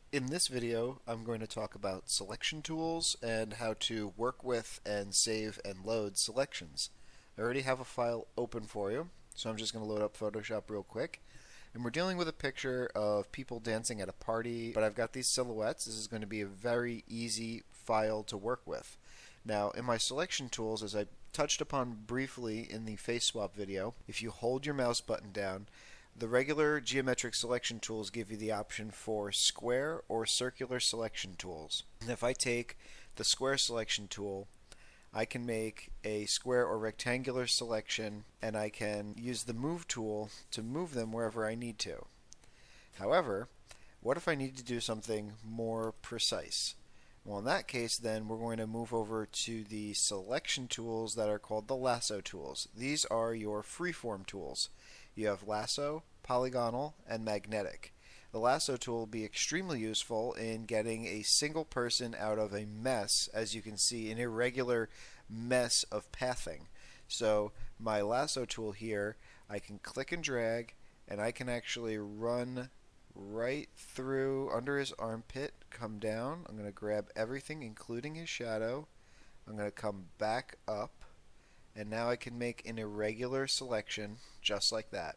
In this video, I'm going to talk about selection tools and how to work with and save and load selections. I already have a file open for you, so I'm just going to load up Photoshop real quick. And we're dealing with a picture of people dancing at a party, but I've got these silhouettes. This is going to be a very easy file to work with. Now, in my selection tools, as I touched upon briefly in the face swap video, if you hold your mouse button down, the regular geometric selection tools give you the option for square or circular selection tools. And if I take the square selection tool, I can make a square or rectangular selection, and I can use the move tool to move them wherever I need to. However, what if I need to do something more precise? Well, in that case, then we're going to move over to the selection tools that are called the lasso tools. These are your freeform tools. You have lasso, polygonal, and magnetic. The lasso tool will be extremely useful in getting a single person out of a mess, as you can see, an irregular mess of pathing. So my lasso tool here, I can click and drag, and I can actually run right through under his armpit, come down. I'm going to grab everything, including his shadow. I'm going to come back up, and now I can make an irregular selection just like that.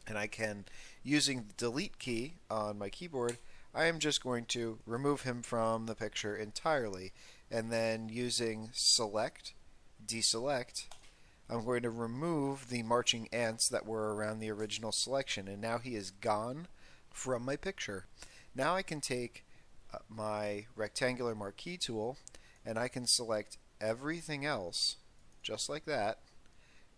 And I can, using the delete key on my keyboard, I am just going to remove him from the picture entirely. And then using select, deselect, I'm going to remove the marching ants that were around the original selection. And now he is gone from my picture. Now I can take my rectangular marquee tool and I can select everything else just like that,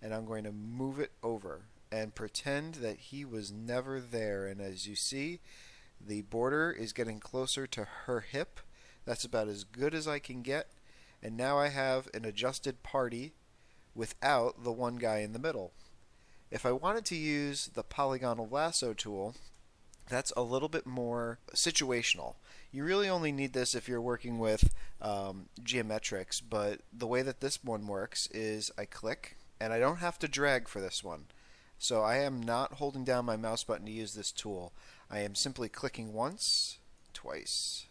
and I'm going to move it over and pretend that he was never there. And as you see, the border is getting closer to her hip. That's about as good as I can get. And now I have an adjusted party without the one guy in the middle. If I wanted to use the polygonal lasso tool, that's a little bit more situational. You really only need this if you're working with geometrics, but the way that this one works is I click, and I don't have to drag for this one. So I am not holding down my mouse button to use this tool. I am simply clicking once, twice,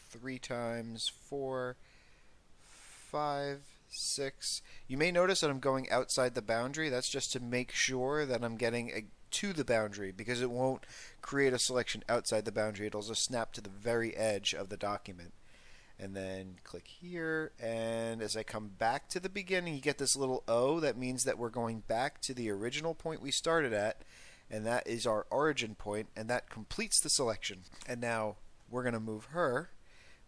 3 times, 4, 5, 6. You may notice that I'm going outside the boundary. That's just to make sure that I'm getting to the boundary, because it won't create a selection outside the boundary. It'll just snap to the very edge of the document. And then click here, and as I come back to the beginning, you get this little O. That means that we're going back to the original point we started at, and that is our origin point, and that completes the selection. And now we're going to move her,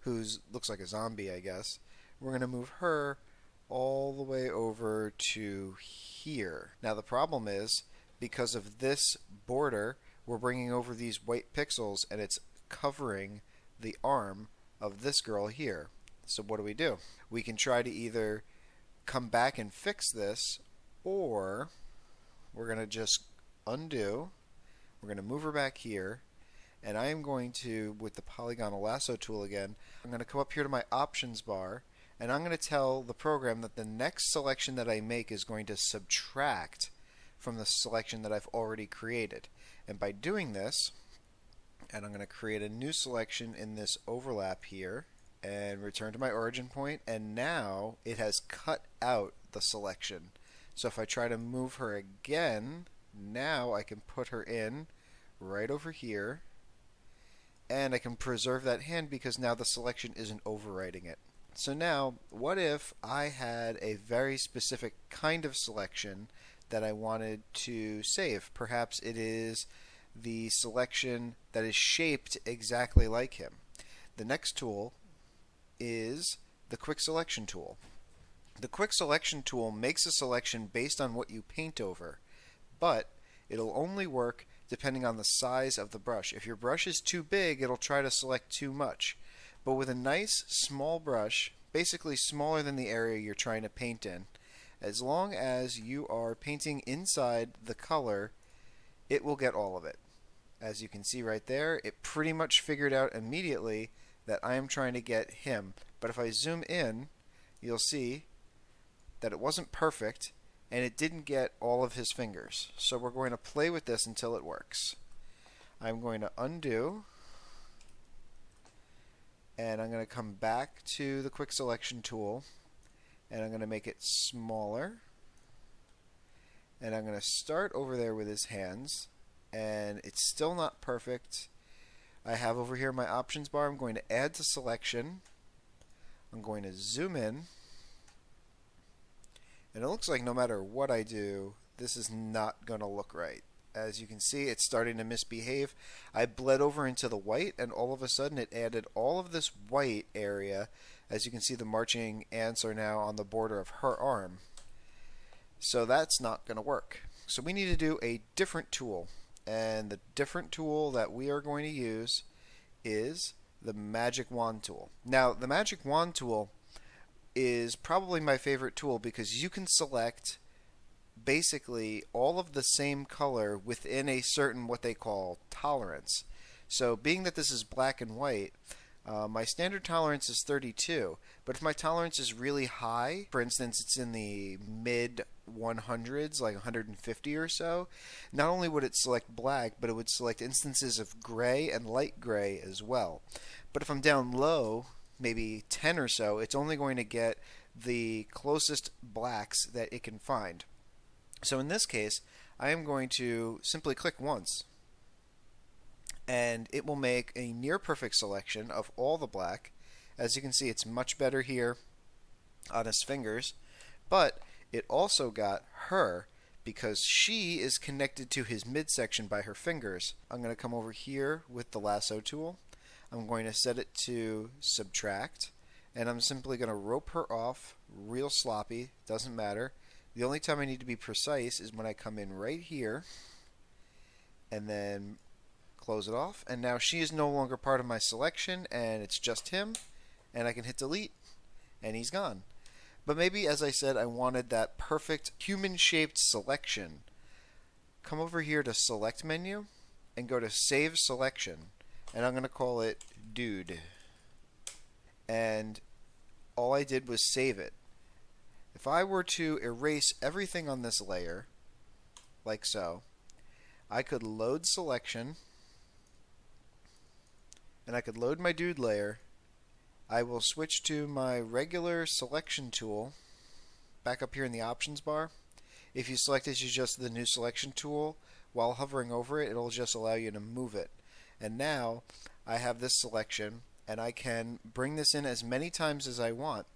who looks like a zombie, I guess. We're going to move her all the way over to here. Now the problem is, because of this border, we're bringing over these white pixels, and it's covering the arm of this girl here. So what do? We can try to either come back and fix this, or we're going to just undo. We're going to move her back here, and I am going to, with the polygonal lasso tool again, I'm going to come up here to my options bar, and I'm going to tell the program that the next selection that I make is going to subtract from the selection that I've already created. And by doing this, and I'm going to create a new selection in this overlap here and return to my origin point, and now it has cut out the selection. So if I try to move her again, now I can put her in right over here, and I can preserve that hand because now the selection isn't overwriting it. So now, what if I had a very specific kind of selection that I wanted to save? Perhaps it is the selection that is shaped exactly like him. The next tool is the quick selection tool. The quick selection tool makes a selection based on what you paint over, but it'll only work depending on the size of the brush. If your brush is too big, it'll try to select too much. But with a nice small brush, basically smaller than the area you're trying to paint in, as long as you are painting inside the color, it will get all of it. As you can see right there, it pretty much figured out immediately that I am trying to get him. But if I zoom in, you'll see that it wasn't perfect, and it didn't get all of his fingers. So we're going to play with this until it works. I'm going to undo, And I'm going to come back to the quick selection tool, and I'm going to make it smaller. And I'm going to start over there with his hands, and it's still not perfect. I have over here my options bar. I'm going to add to selection. I'm going to zoom in, and it looks like no matter what I do, this is not going to look right. As you can see, it's starting to misbehave. I bled over into the white, and all of a sudden it added all of this white area. As you can see, the marching ants are now on the border of her arm. So that's not going to work. So we need to do a different tool. And the different tool that we are going to use is the Magic Wand tool. Now, the Magic Wand tool is probably my favorite tool because you can select basically all of the same color within a certain what they call tolerance. So being that this is black and white, my standard tolerance is 32, but if my tolerance is really high, for instance it's in the mid 100s, like 150 or so, not only would it select black, but it would select instances of gray and light gray as well. But if I'm down low, maybe 10 or so, it's only going to get the closest blacks that it can find. So in this case, I am going to simply click once, and it will make a near perfect selection of all the black. As you can see, it's much better here on his fingers, but it also got her because she is connected to his midsection by her fingers. I'm going to come over here with the lasso tool. I'm going to set it to subtract, and I'm simply going to rope her off real sloppy, doesn't matter. The only time I need to be precise is when I come in right here and then close it off. And now she is no longer part of my selection, and it's just him. And I can hit delete, and he's gone. But maybe, as I said, I wanted that perfect human-shaped selection. Come over here to Select menu and go to Save Selection. And I'm going to call it Dude. And all I did was save it. If I were to erase everything on this layer, like so, I could load selection, and I could load my dude layer. I will switch to my regular selection tool, back up here in the options bar. If you select as just the new selection tool, while hovering over it, it'll just allow you to move it. And now I have this selection, and I can bring this in as many times as I want.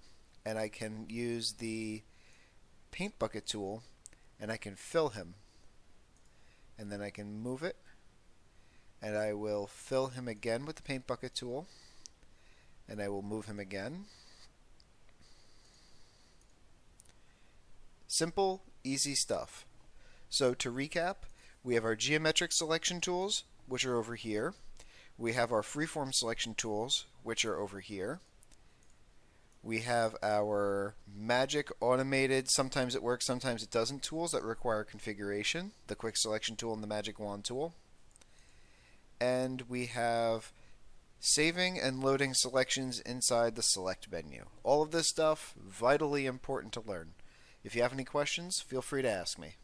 And I can use the paint bucket tool, and I can fill him. And then I can move it, and I will fill him again with the paint bucket tool, and I will move him again. Simple, easy stuff. So to recap, we have our geometric selection tools, which are over here. We have our freeform selection tools, which are over here. We have our magic automated, sometimes it works, sometimes it doesn't, tools that require configuration, the quick selection tool and the magic wand tool. And we have saving and loading selections inside the select menu. All of this stuff, vitally important to learn. If you have any questions, feel free to ask me.